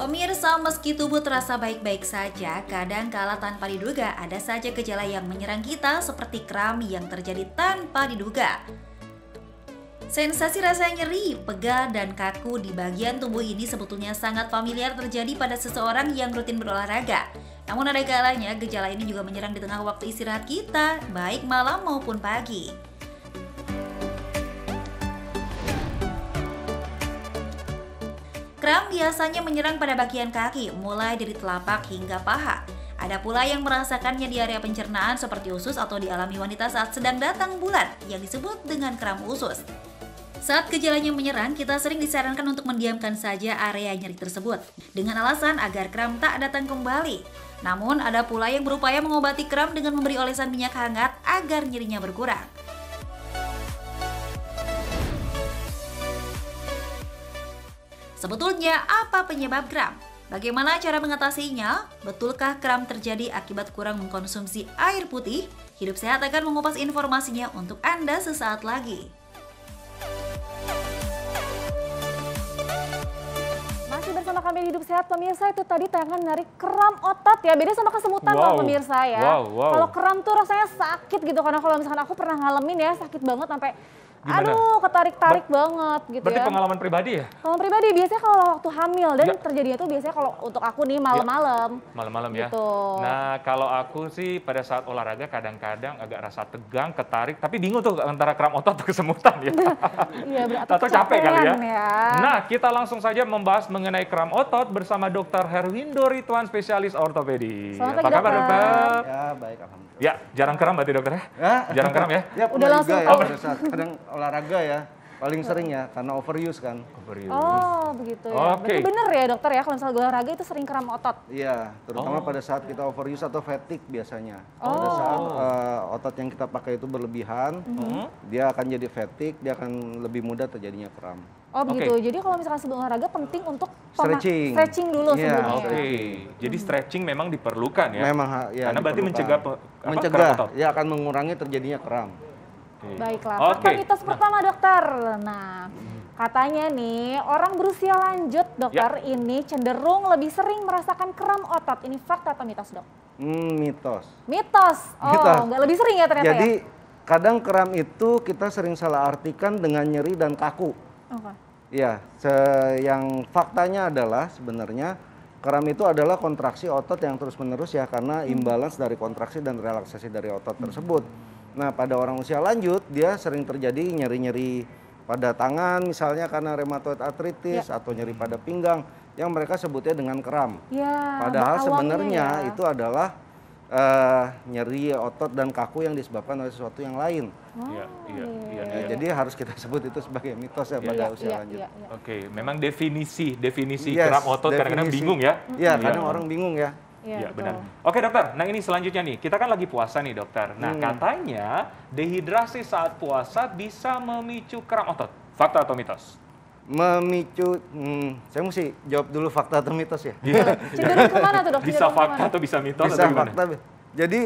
Pemirsa, meski tubuh terasa baik-baik saja, kadang kala tanpa diduga ada saja gejala yang menyerang kita seperti kram yang terjadi tanpa diduga. Sensasi rasa nyeri, pegal, dan kaku di bagian tubuh ini sebetulnya sangat familiar terjadi pada seseorang yang rutin berolahraga. Namun ada kalanya gejala ini juga menyerang di tengah waktu istirahat kita, baik malam maupun pagi. Kram biasanya menyerang pada bagian kaki, mulai dari telapak hingga paha. Ada pula yang merasakannya di area pencernaan seperti usus atau dialami wanita saat sedang datang bulan, yang disebut dengan kram usus. Saat gejalanya menyerang, kita sering disarankan untuk mendiamkan saja area nyeri tersebut, dengan alasan agar kram tak datang kembali. Namun, ada pula yang berupaya mengobati kram dengan memberi olesan minyak hangat agar nyerinya berkurang. Sebetulnya apa penyebab kram? Bagaimana cara mengatasinya? Betulkah kram terjadi akibat kurang mengkonsumsi air putih? Hidup Sehat akan mengupas informasinya untuk Anda sesaat lagi. Masih bersama kami di Hidup Sehat, pemirsa. Itu tadi tayangan dari kram otot ya. Beda sama kesemutan loh pemirsa ya. Kalau kram tuh rasanya sakit gitu. Karena kalau misalkan aku pernah ngalamin ya, sakit banget sampai gimana? Aduh, ketarik-tarik banget gitu. Berarti ya. pengalaman pribadi ya? Pengalaman pribadi biasanya kalau waktu hamil dan terjadinya tuh biasanya kalau untuk aku nih malam-malam. Malam-malam gitu. ya. Nah, kalau aku sih pada saat olahraga kadang-kadang agak rasa tegang, ketarik, tapi bingung tuh antara kram otot atau kesemutan ya. Iya, berarti atau capek kali ya. Nah, kita langsung saja membahas mengenai kram otot bersama Dr. Herwindo Ridwan, spesialis ortopedi. Selamat Apa kabar, dokter? Ya, baik, alhamdulillah. Ya, jarang kram berarti dokter ya? Jarang kram ya? Ya, udah langsung juga ya pada saat kadang olahraga ya. Paling sering ya, karena overuse kan. Oh, begitu ya. Berarti bener ya dokter ya, kalau misalnya olahraga itu sering kram otot? Iya, terutama pada saat kita overuse atau fatigue biasanya. Pada saat otot yang kita pakai itu berlebihan, dia akan jadi fatigue, dia akan lebih mudah terjadinya kram. Oh begitu, jadi kalau misalkan sebelum olahraga penting untuk stretching dulu sebelumnya. Jadi stretching memang diperlukan ya? Memang ya. Karena berarti mencegah ya akan mengurangi terjadinya kram. Baiklah, fakta mitos pertama dokter. Nah, katanya nih orang berusia lanjut dokter ini cenderung lebih sering merasakan kram otot. Ini fakta atau mitos dok? Mitos. Mitos? Oh, nggak lebih sering ya ternyata ya? Jadi kadang kram itu kita sering salah artikan dengan nyeri dan kaku. Ya, yang faktanya adalah sebenarnya kram itu adalah kontraksi otot yang terus-menerus ya karena imbalance dari kontraksi dan relaksasi dari otot tersebut. Nah, pada orang usia lanjut dia sering terjadi nyeri-nyeri pada tangan misalnya karena rheumatoid arthritis atau nyeri pada pinggang yang mereka sebutnya dengan kram. Padahal sebenarnya itu adalah nyeri otot dan kaku yang disebabkan oleh sesuatu yang lain. Jadi harus kita sebut itu sebagai mitos ya pada usia lanjut. Memang definisi kram otot kadang-kadang bingung ya? Iya, kadang orang bingung ya. Iya benar. Oke dokter, nah ini selanjutnya nih, kita kan lagi puasa nih dokter. Nah katanya dehidrasi saat puasa bisa memicu kram otot. Fakta atau mitos? Memicu, saya mesti jawab dulu fakta atau mitos ya? Cenderung kemana tuh dok? Bisa fakta atau bisa mitos? Bisa fakta. Jadi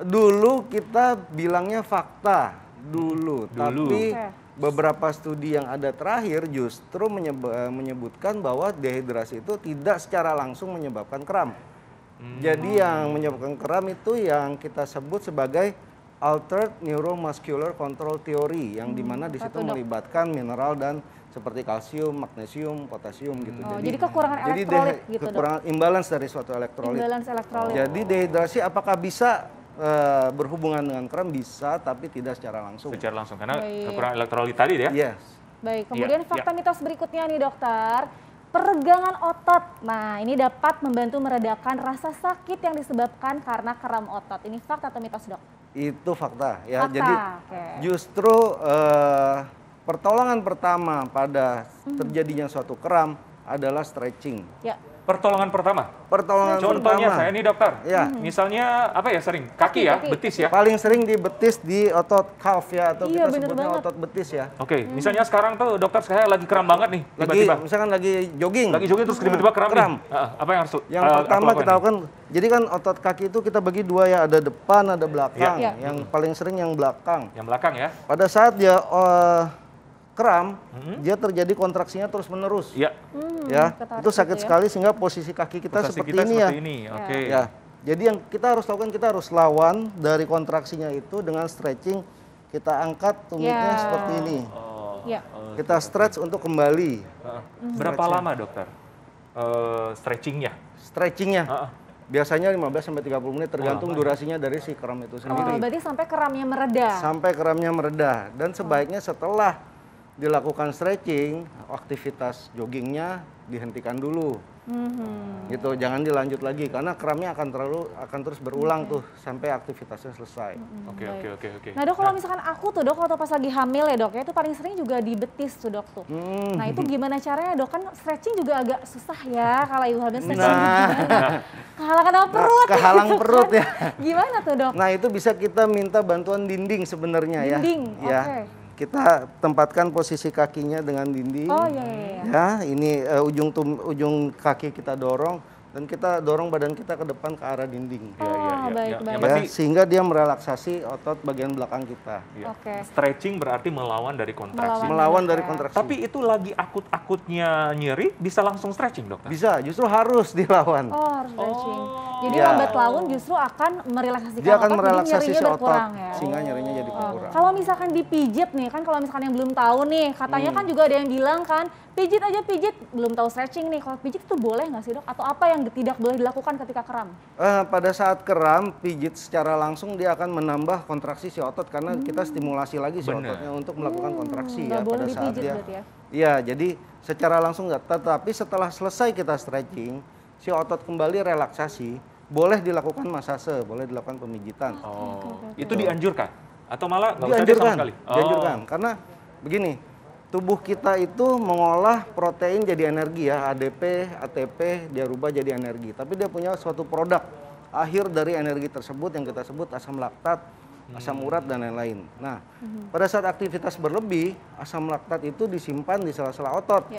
dulu kita bilangnya fakta dulu. Tapi beberapa studi yang ada terakhir justru menyebutkan bahwa dehidrasi itu tidak secara langsung menyebabkan kram. Jadi yang menyebabkan kram itu yang kita sebut sebagai altered neuromuscular control theory yang dimana di situ melibatkan mineral dan seperti kalsium, magnesium, potasium gitu. Jadi kekurangan elektrolit gitu dok? Kekurangan imbalance dari suatu elektrolit. Jadi dehidrasi apakah bisa berhubungan dengan kram? Bisa, tapi tidak secara langsung. Secara langsung karena kekurangan elektrolit tadi ya? Yes. Baik, kemudian fakta mitos berikutnya nih dokter. Peregangan otot. Nah, ini dapat membantu meredakan rasa sakit yang disebabkan karena kram otot. Ini fakta atau mitos, dok? Itu fakta ya. Fakta, jadi justru pertolongan pertama pada terjadinya suatu kram adalah stretching. Ya. Pertolongan pertama? Contohnya saya nih dokter, misalnya apa ya sering? Kaki ya, betis ya? Paling sering di betis, di otot calf ya, atau kita sebutnya otot betis ya. Misalnya sekarang tuh dokter saya lagi kram banget nih, tiba-tiba. Misalkan lagi jogging. Lagi jogging terus tiba-tiba kram nih. Apa yang harus Yang pertama kita lakukan, jadi kan otot kaki itu kita bagi dua ya, ada depan, ada belakang. Yang paling sering yang belakang. Yang belakang ya? Pada saat dia kram, dia terjadi kontraksinya terus-menerus. Ya. Ya, itu sakit sekali sehingga posisi kaki kita seperti ini ya. Oke. Ya. Jadi yang kita harus lakukan, kita harus lawan dari kontraksinya itu dengan stretching. Kita angkat tumitnya seperti ini. Kita stretch untuk kembali. Berapa lama dokter stretchingnya? Stretchingnya biasanya 15-30 menit tergantung durasinya dari si kram itu sendiri. Berarti sampai keramnya mereda? Sampai keramnya mereda. Dan sebaiknya setelah dilakukan stretching, aktivitas joggingnya dihentikan dulu. Gitu, jangan dilanjut lagi karena keramnya akan terus berulang tuh sampai aktivitasnya selesai. Oke. Nah dok, kalau misalkan aku tuh dok, waktu pas lagi hamil ya dok, ya itu paling sering juga di betis tuh dok tuh. Nah itu gimana caranya dok, kan stretching juga agak susah ya kalau ibu hamil stretching. Kehalangan sama perut. Kehalang gitu perut kan. ya. Gimana tuh dok? Nah itu bisa kita minta bantuan dinding sebenarnya ya. Dinding, oke. Kita tempatkan posisi kakinya dengan dinding. Oh iya. Ya, ini ujung kaki kita dorong dan kita dorong badan kita ke depan ke arah dinding. Baik. Ya, sehingga dia merelaksasi otot bagian belakang kita. Stretching berarti melawan dari kontraksi. Melawan dari kontraksi. Tapi itu lagi akut-akutnya nyeri, bisa langsung stretching dokter? Bisa, justru harus dilawan. Oh, harus stretching. Jadi lambat laun justru akan merelaksasikan dia akan otot, merelaksasi jadi nyerinya berkurang ya. Sehingga nyerinya jadi berkurang. Kalau misalkan dipijit nih, kan kalau misalkan yang belum tahu nih, katanya kan juga ada yang bilang kan, pijit aja pijit, belum tahu stretching nih. Kalau pijit itu boleh nggak sih dok? Atau apa yang tidak boleh dilakukan ketika kram? Pada saat kram, pijit secara langsung dia akan menambah kontraksi si otot karena kita stimulasi lagi si ototnya untuk melakukan kontraksi ya pada saat dia. Iya, jadi secara langsung nggak. Tetapi setelah selesai kita stretching, si otot kembali relaksasi. Boleh dilakukan masase, boleh dilakukan pemijitan. Itu dianjurkan? Atau malah nggak usah sama sekali? Dianjurkan, karena begini, tubuh kita itu mengolah protein jadi energi ya, ADP, ATP, dia rubah jadi energi. Tapi dia punya suatu produk akhir dari energi tersebut yang kita sebut asam laktat, asam urat, dan lain-lain. Nah, pada saat aktivitas berlebih, asam laktat itu disimpan di sela-sela otot.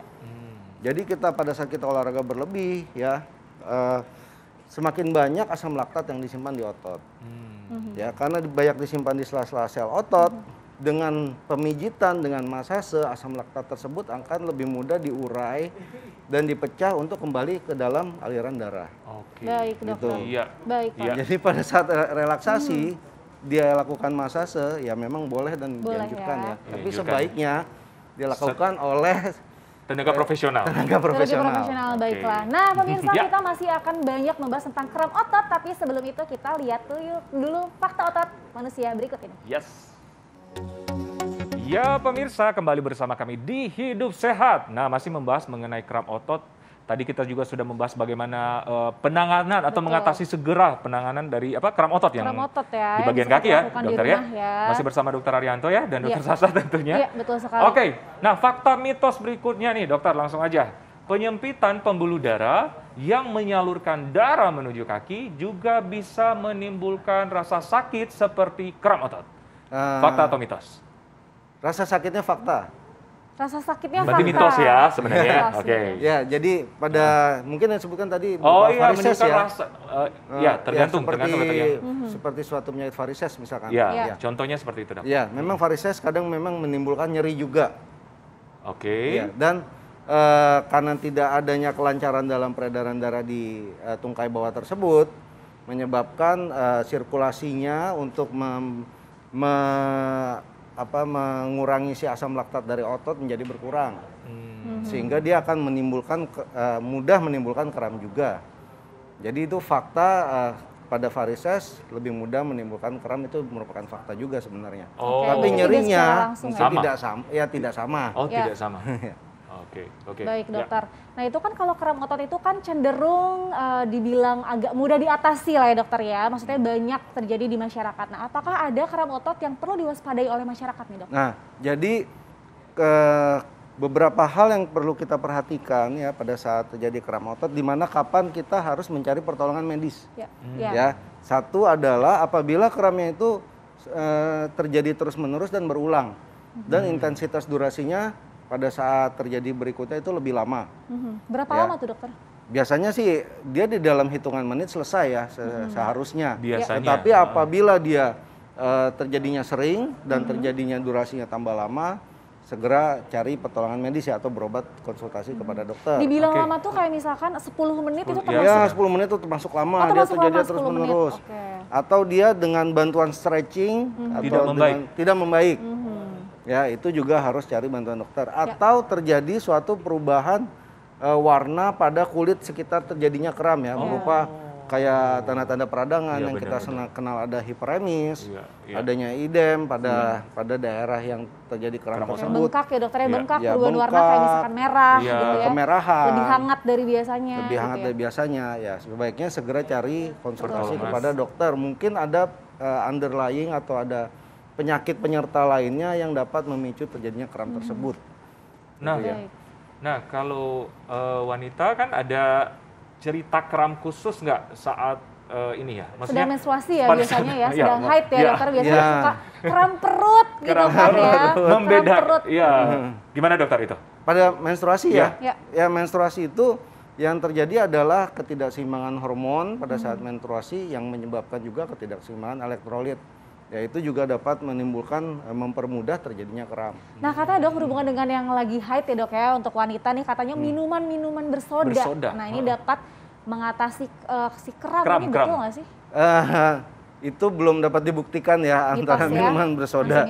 Jadi kita pada saat kita olahraga berlebih ya, semakin banyak asam laktat yang disimpan di otot. Ya, karena banyak disimpan di sela-sela sel otot, dengan pemijitan, dengan masase, asam laktat tersebut akan lebih mudah diurai dan dipecah untuk kembali ke dalam aliran darah. Baik dokter. Baik Pak. Jadi pada saat relaksasi, dia lakukan masase, ya memang boleh dan dianjurkan ya. Tapi sebaiknya dilakukan oleh tenaga profesional. Tenaga profesional, baiklah. Nah pemirsa, kita masih akan banyak membahas tentang kram otot, tapi sebelum itu kita lihat dulu fakta otot manusia berikut ini. Ya pemirsa, kembali bersama kami di Hidup Sehat. Nah, masih membahas mengenai kram otot. Tadi kita juga sudah membahas bagaimana penanganan atau mengatasi segera penanganan dari kram otot yang di bagian kaki ya, dokter ya. Masih bersama Dokter Arianto ya dan Dokter Sasa tentunya. Iya, betul sekali. Oke, nah fakta mitos berikutnya nih dokter, langsung aja. Penyempitan pembuluh darah yang menyalurkan darah menuju kaki juga bisa menimbulkan rasa sakit seperti kram otot. Fakta atau mitos? Rasa sakitnya fakta. Rasa sakitnya berarti fakta. mitos ya sebenarnya. Ya, jadi pada mungkin yang disebutkan tadi varises ya. Ya, tergantung seperti suatu penyakit varises misalkan. Ya, contohnya seperti itu, Dok. Ya, memang varises kadang memang menimbulkan nyeri juga. Ya, dan karena tidak adanya kelancaran dalam peredaran darah di tungkai bawah tersebut menyebabkan sirkulasinya untuk mengurangi si asam laktat dari otot menjadi berkurang, sehingga dia akan mudah menimbulkan kram juga. Jadi itu fakta pada varises lebih mudah menimbulkan kram, itu merupakan fakta juga sebenarnya. Tapi nyerinya mungkin tidak sama. Tidak sama. Baik dokter. Nah itu kan kalau kram otot itu kan cenderung dibilang agak mudah diatasi lah ya dokter ya. Maksudnya banyak terjadi di masyarakat. Nah apakah ada kram otot yang perlu diwaspadai oleh masyarakat nih dok? Nah jadi beberapa hal yang perlu kita perhatikan ya pada saat terjadi kram otot, di mana kapan kita harus mencari pertolongan medis. Ya, satu adalah apabila kramnya itu terjadi terus-menerus dan berulang, dan intensitas durasinya pada saat terjadi berikutnya itu lebih lama. Berapa lama tuh dokter? Biasanya sih dia di dalam hitungan menit selesai ya seharusnya. Biasanya. Tetapi apabila dia terjadinya sering dan terjadinya durasinya tambah lama, segera cari pertolongan medis ya atau berobat konsultasi kepada dokter. Dibilang lama tuh kayak misalkan 10 menit itu termasuk? Ya 10 menit itu termasuk lama, dia terjadi terus menerus. Atau dia dengan bantuan stretching atau tidak membaik. Ya itu juga harus cari bantuan dokter. Atau terjadi suatu perubahan warna pada kulit sekitar terjadinya kram ya, berupa kayak tanda-tanda peradangan yang kita kenal, ada hiperemis, adanya idem pada daerah yang terjadi kram tersebut. Bengkak ya dokternya, bengkak, perubahan warna kayak misalkan merah gitu ya. Kemerahan. Lebih hangat dari biasanya. Lebih hangat dari biasanya ya. Sebaiknya segera cari konsultasi kepada dokter. Mungkin ada underlying atau ada penyakit penyerta lainnya yang dapat memicu terjadinya kram tersebut. Nah, nah kalau wanita kan ada cerita kram khusus nggak saat ini ya? Maksudnya sedang menstruasi ya biasanya ya, sedang haid ya dokter biasanya suka kram perut gitu kan ya. Membeda. Iya. Gimana dokter itu? Pada menstruasi ya? Ya menstruasi itu yang terjadi adalah ketidakseimbangan hormon pada saat menstruasi yang menyebabkan juga ketidakseimbangan elektrolit. Ya itu juga dapat menimbulkan, mempermudah terjadinya kram. Nah katanya dok berhubungan dengan yang lagi haid ya dok ya, untuk wanita nih katanya minuman-minuman bersoda. Nah ini dapat mengatasi si kram ini betul nggak sih? Itu belum dapat dibuktikan ya mitos antara minuman bersoda.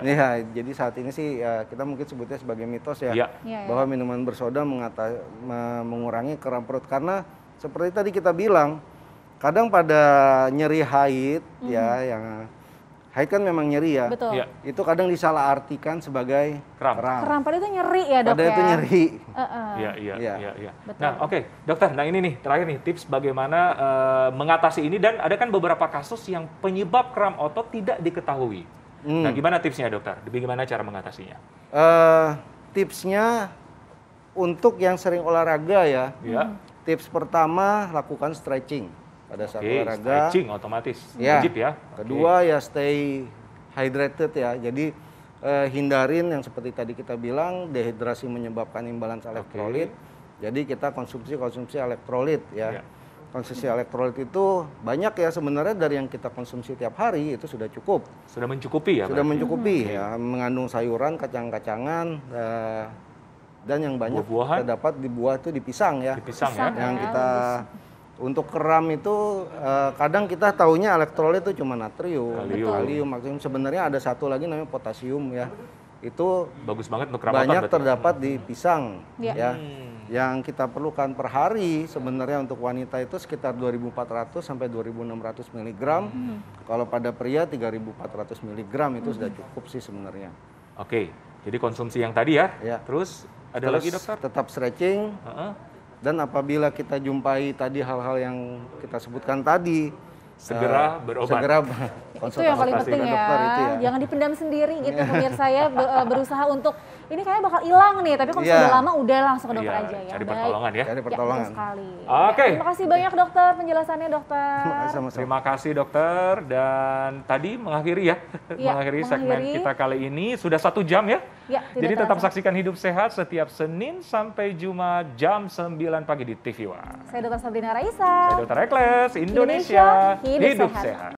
Ya, jadi saat ini sih kita mungkin sebutnya sebagai mitos ya, bahwa minuman bersoda mengurangi kram perut. Karena seperti tadi kita bilang, kadang pada nyeri haid ya yang haid kan memang nyeri ya. Betul. Itu kadang disalahartikan sebagai kram. Kram pada itu nyeri ya dok ya? Pada itu nyeri. Iya. Nah oke, dokter, nah ini nih terakhir nih tips bagaimana mengatasi ini, dan ada kan beberapa kasus yang penyebab kram otot tidak diketahui. Nah gimana tipsnya dokter? Bagaimana cara mengatasinya? Tipsnya untuk yang sering olahraga ya. Tips pertama lakukan stretching. Pada saat olahraga, stretching otomatis wajib ya. Kedua ya stay hydrated ya. Jadi hindarin yang seperti tadi kita bilang, dehidrasi menyebabkan imbalans elektrolit. Jadi kita konsumsi elektrolit ya. Konsumsi elektrolit itu banyak ya sebenarnya, dari yang kita konsumsi tiap hari itu sudah cukup. Sudah mencukupi ya? Sudah mencukupi ya, mengandung sayuran, kacang-kacangan, dan yang banyak terdapat di buah itu di pisang ya. Di pisang ya. Yang kita untuk kram itu kadang kita taunya elektrolit itu cuma natrium, kalium, magnesium. Sebenarnya ada satu lagi namanya potasium ya. Itu bagus banget untuk kram otot. Banyak terdapat di pisang ya. Yang kita perlukan per hari sebenarnya untuk wanita itu sekitar 2.400 sampai 2.600 mg. Kalau pada pria 3.400 mg itu sudah cukup sih sebenarnya. Oke. Jadi konsumsi yang tadi ya. Terus ada lagi dokter? Tetap stretching. Dan apabila kita jumpai tadi hal-hal yang kita sebutkan tadi, segera berobat. Segera itu yang paling penting ya. Jangan dipendam sendiri gitu. Pemirsa ya, berusaha untuk ini kayaknya bakal hilang nih, tapi kalau sudah lama udah langsung ke dokter aja ya. Cari pertolongan ya. Cari pertolongan. Sekali. Oke. Terima kasih banyak dokter penjelasannya dokter. Terima kasih dokter, dan tadi mengakhiri ya, mengakhiri segmen kita kali ini sudah 1 jam ya. Jadi tetap saksikan Hidup Sehat setiap Senin sampai Jumat jam 9 pagi di TV One. Saya Dr. Sabrina Raisa. Saya Dr. Ekles, Indonesia Hidup Sehat.